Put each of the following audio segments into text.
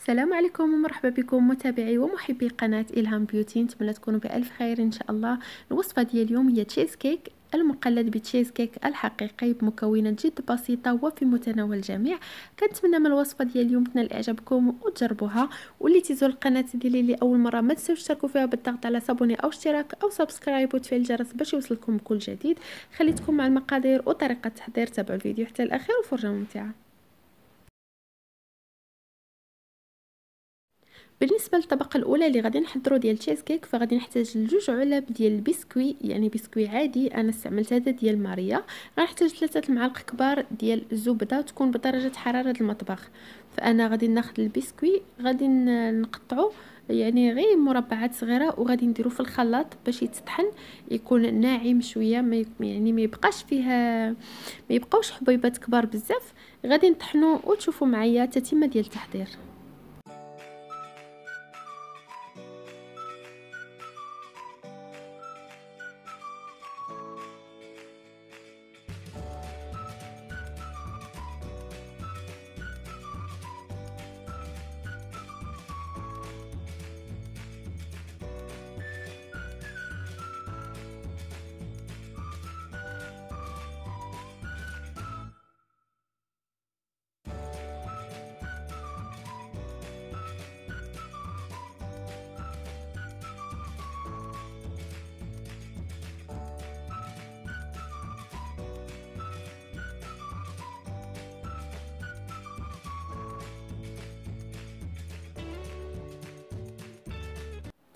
السلام عليكم ومرحبا بكم متابعي ومحبي قناة إلهام بيوتي. نتمنى تكونوا بألف خير إن شاء الله. الوصفة ديال اليوم هي تشيز كيك المقلد بتشيز كيك الحقيقي بمكونات جد بسيطة وفي متناول الجميع. كنتمنى من الوصفة ديال اليوم تنال إعجابكم وتجربوها، واللي تزور القناة ديالي لأول مرة ما تنساوش تشتركوا فيها بالضغط على صابوني أو اشتراك أو سبسكرايب وتفعيل الجرس باش يوصلكم كل جديد. خليتكم مع المقادير وطريقة التحضير، تابعوا الفيديو حتى الأخير وفرجة ممتعة. بالنسبه للطبقه الاولى اللي غادي نحضروا ديال تشيز كيك، فغادي نحتاج لجوج علب ديال البسكوي، يعني بسكوي عادي انا استعملت هذا ديال ماريا. غنحتاج 3 معالق كبار ديال الزبده تكون بدرجه حراره المطبخ. فانا غادي ناخذ البسكوي غادي نقطعه يعني غير مربعات صغيره وغادي نديرو في الخلاط باش يتطحن، يكون ناعم شويه، يعني ما يبقاش فيها ما يبقاوش حبيبات كبار بزاف. غادي نطحنو وتشوفوا معايا تتمه ديال التحضير.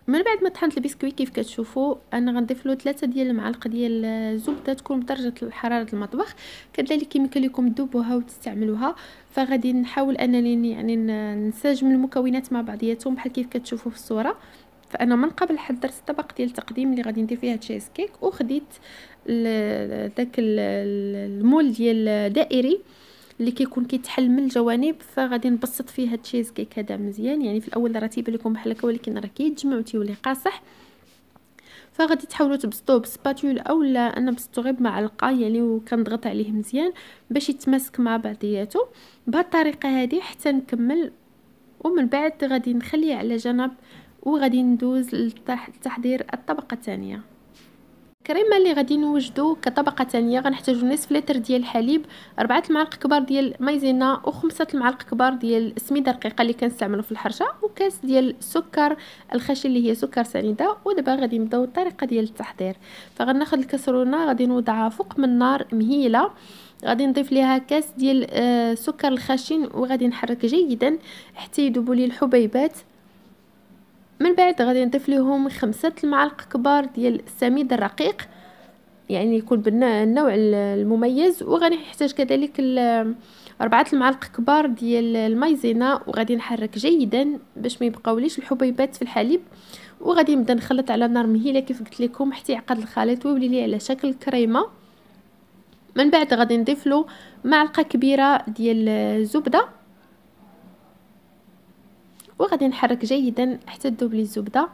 من بعد ما طحنت البسكويت كيف كتشوفوا انا غنضيف له 3 ديال المعالق ديال الزبده تكون بدرجه حراره المطبخ. كذلك يمكن لكم تذوبوها وتستعملوها. فغادي نحاول انني يعني نسجم المكونات مع بعضياتهم بحال كيف كتشوفوا في الصوره. فانا من قبل حضرت الطبق ديال التقديم اللي غادي ندير فيها تشيز كيك، وخديت داك المول ديال دائري اللي كيكون كيتحل من الجوانب. فغادي نبسط فيه هاد التشيز كيك هذا مزيان، يعني في الاول راه تيبان لكم بحال هكا ولكن راه كيتجمع وتيولي قاصح. فغادي تحاولوا تبسطوه بسباتول اولا انا بسطو غير بمعلقه يعني، وكنضغط عليه مزيان باش يتماسك مع بعضياته بهذه الطريقه هذه حتى نكمل. ومن بعد غادي نخليه على جنب وغادي ندوز لتحضير الطبقه الثانيه. الكريمه اللي غادي نوجدو كطبقه ثانيه غنحتاجو نصف لتر ديال الحليب، 4 معالق كبار ديال مايزينا، و5 معالق كبار ديال السميده الرقيقه اللي كنستعملو في الحرشه، وكاس ديال السكر الخشن اللي هي سكر سنيده. ودابا غادي نبداو الطريقه ديال التحضير. فغناخذ الكسرونه غادي نوضعها فوق من النار مهيله، غادي نضيف ليها كاس ديال السكر الخشن وغادي نحرك جيدا حتى يذوبوا لي الحبيبات. من بعد غادي نضيف لهم 5 معالق كبار ديال السميد الرقيق، يعني يكون بالنوع المميز. وغادي نحتاج كذلك 4 معالق كبار ديال المايزينا، وغادي نحرك جيدا باش ما يبقاوليش الحبيبات في الحليب. وغادي نبدا نخلط على نار مهيله كيف قلت لكم حتى يعقد الخليط ويولي لي على شكل كريمه. من بعد غادي نضيف له معلقه كبيره ديال الزبده، وغادي نحرك جيدا حتى تذوب لي الزبده.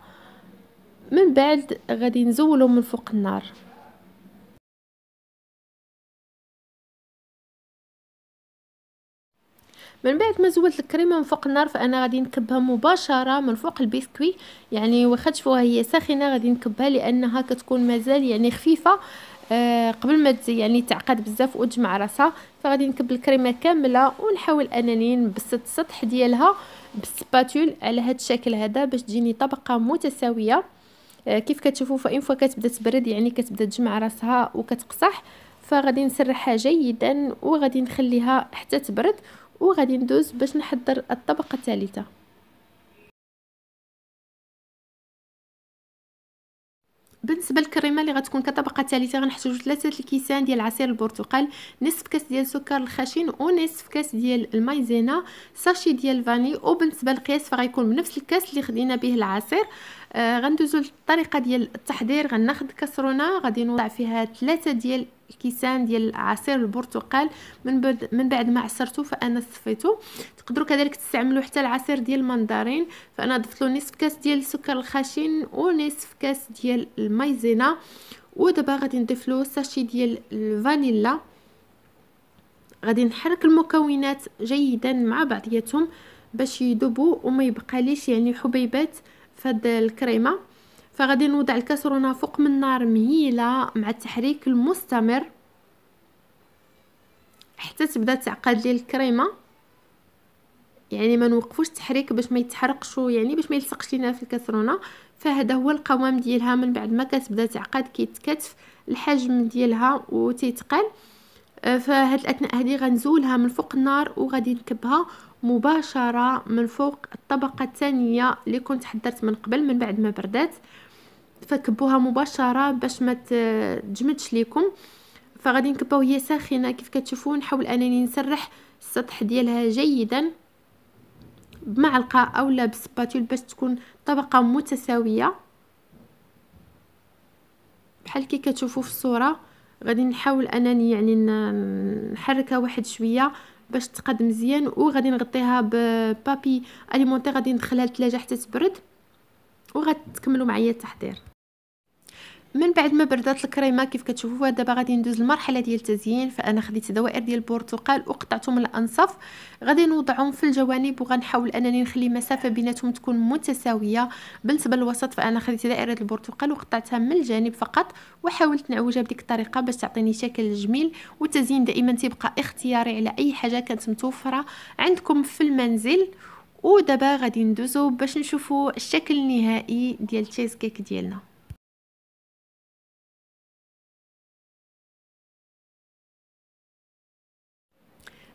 من بعد غادي نزوله من فوق النار. من بعد ما زولت الكريمه من فوق النار فانا غادي نكبها مباشره من فوق البسكوي، يعني واخا تشوفوها هي ساخنه غادي نكبها لانها كتكون مازال يعني خفيفه قبل ما يعني تعقد بزاف وتجمع راسها. فغادي نكب الكريمه كامله ونحاول انني نبسط السطح ديالها بالسباتول على هذا الشكل هذا باش تجيني طبقه متساويه. كيف كتشوفوا فإن فوا كتبدا تبرد يعني كتبدا تجمع راسها وكتقصح. فغادي نسرحها جيدا وغادي نخليها حتى تبرد، وغادي ندوز باش نحضر الطبقه الثالثه. بالنسبه للكريمه اللي غتكون كطبقه ثالثه غنحتاجو 3 الكيسان ديال عصير البرتقال، نصف كاس ديال السكر الخشن، ونصف كاس ديال المايزينا، ساشي ديال الفاني. وبالنسبه للقياس فغيكون بنفس الكاس اللي خدينا به العصير. غندوزو للطريقه ديال التحضير. غناخذ كسرونه غادي نوضع فيها 3 ديال الكيسان ديال عصير البرتقال. من بعد ما عصرته فانا صفيته. تقدروا كذلك تستعملوا حتى العصير ديال المندرين. فانا ضفت له نصف كاس ديال السكر الخشن ونصف كاس ديال المايزينا. ودابا غادي نضيف له ساشي ديال الفانيلا. غادي نحرك المكونات جيدا مع بعضياتهم باش يذوبوا وما يبقاليش يعني حبيبات فهاد الكريمه. فغادي نوضع الكاسرونه فوق من النار مهيله مع التحريك المستمر حتى تبدا تعقد لي الكريمه. يعني ما نوقفوش التحريك باش ما يتحرقش يعني باش ما يلصقش لينا في الكاسرونه. فهذا هو القوام ديالها من بعد ما كتبدا تعقد كيتكتف الحجم ديالها وتيتقل. فهاد الاثناء هذه غنزولها من فوق النار وغادي نكبها مباشره من فوق الطبقه الثانيه اللي كنت حضرت من قبل من بعد ما بردات. فكبوها مباشره باش ما تجمدش ليكم. فغادي نكبها وهي ساخنه كيف كتشوفوا. نحاول انني نسرح السطح ديالها جيدا بمعلقه اولا بسباتول باش تكون طبقه متساويه بحال كي كتشوفوا في الصوره. غادي نحاول انني يعني نحركها واحد شويه باش تقاد مزيان وغادي نغطيها ببابي اليمونتير غادي ندخلها للثلاجه حتى تبرد وغتكملوا معايا التحضير. من بعد ما بردات الكريمه كيف كتشوفوا دابا غادي ندوز للمرحله ديال التزيين. فانا خديت دوائر ديال البرتقال وقطعتهم الانصاف غادي نوضعهم في الجوانب وغنحاول انني نخلي مسافه بيناتهم تكون متساويه. بالنسبه للوسط فانا خديت دائره البرتقال وقطعتها من الجانب فقط وحاولت نعوجها بديك الطريقه باش تعطيني شكل جميل. والتزيين دائما تيبقى اختياري على اي حاجه كانت متوفره عندكم في المنزل. ودابا غادي ندوزو باش نشوفوا الشكل النهائي ديال التشيز كيك ديالنا.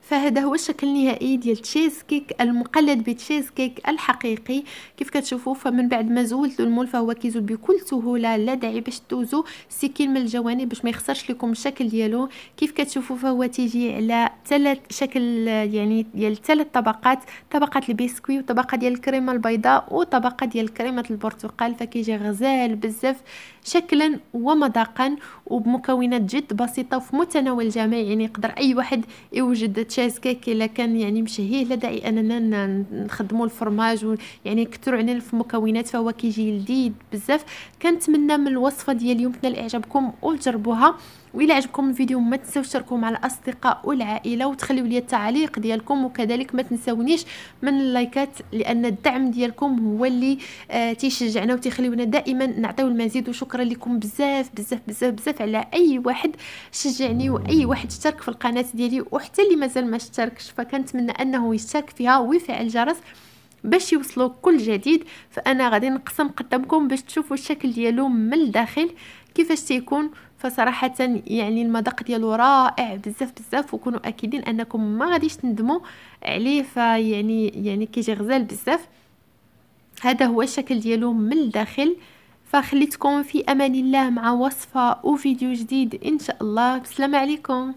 فهذا هو الشكل النهائي ديال التشيز كيك المقلد بالتشيز كيك الحقيقي. كيف كتشوفوا فمن بعد ما زولت المول فهو كيزول بكل سهوله لا داعي باش دوزوا السكين من الجوانب باش ما يخسرش لكم الشكل ديالو. كيف كتشوفوا فهو تيجي على ثلاث شكل يعني ديال ثلاث طبقات، طبقه البسكوي وطبقه ديال الكريمه البيضاء وطبقه ديال كريمه البرتقال. فكيجي غزال بزاف شكلا ومذاقا وبمكونات جد بسيطه وفي متناول الجميع. يعني يقدر اي واحد يوجد تشيز كيك الا كان يعني مشهيه لا داعي اننا نخدموا الفرماج يعني كثروا علينا في المكونات. فهو كيجي لذيذ بزاف. كنتمنى من الوصفه ديال اليوم تنال اعجابكم وتجربوها. وإلا عجبكم الفيديو ما تنساوش تشاركوه مع الاصدقاء والعائله وتخليوا لي التعليق ديالكم وكذلك ما تنساونيش من اللايكات لان الدعم ديالكم هو اللي تيشجعنا وتيخليونا دائما نعطيو المزيد. وشكرا لكم بزاف بزاف بزاف بزاف على اي واحد شجعني واي واحد اشترك في القناه ديالي وحتى اللي مازال ما اشتركش فكنتمنى انه يشترك فيها ويفعل الجرس باش يوصلوا كل جديد. فانا غادي نقسم قدامكم باش تشوفوا الشكل ديالو من الداخل كيفاش تيكون. فصراحه يعني المذاق ديالو رائع بزاف بزاف وكونوا اكيدين انكم ما غاديش تندموا عليه. فيعني كيجي غزال بزاف. هذا هو الشكل ديالو من الداخل. فخليتكم في امان الله مع وصفه وفيديو جديد ان شاء الله. بسلام عليكم.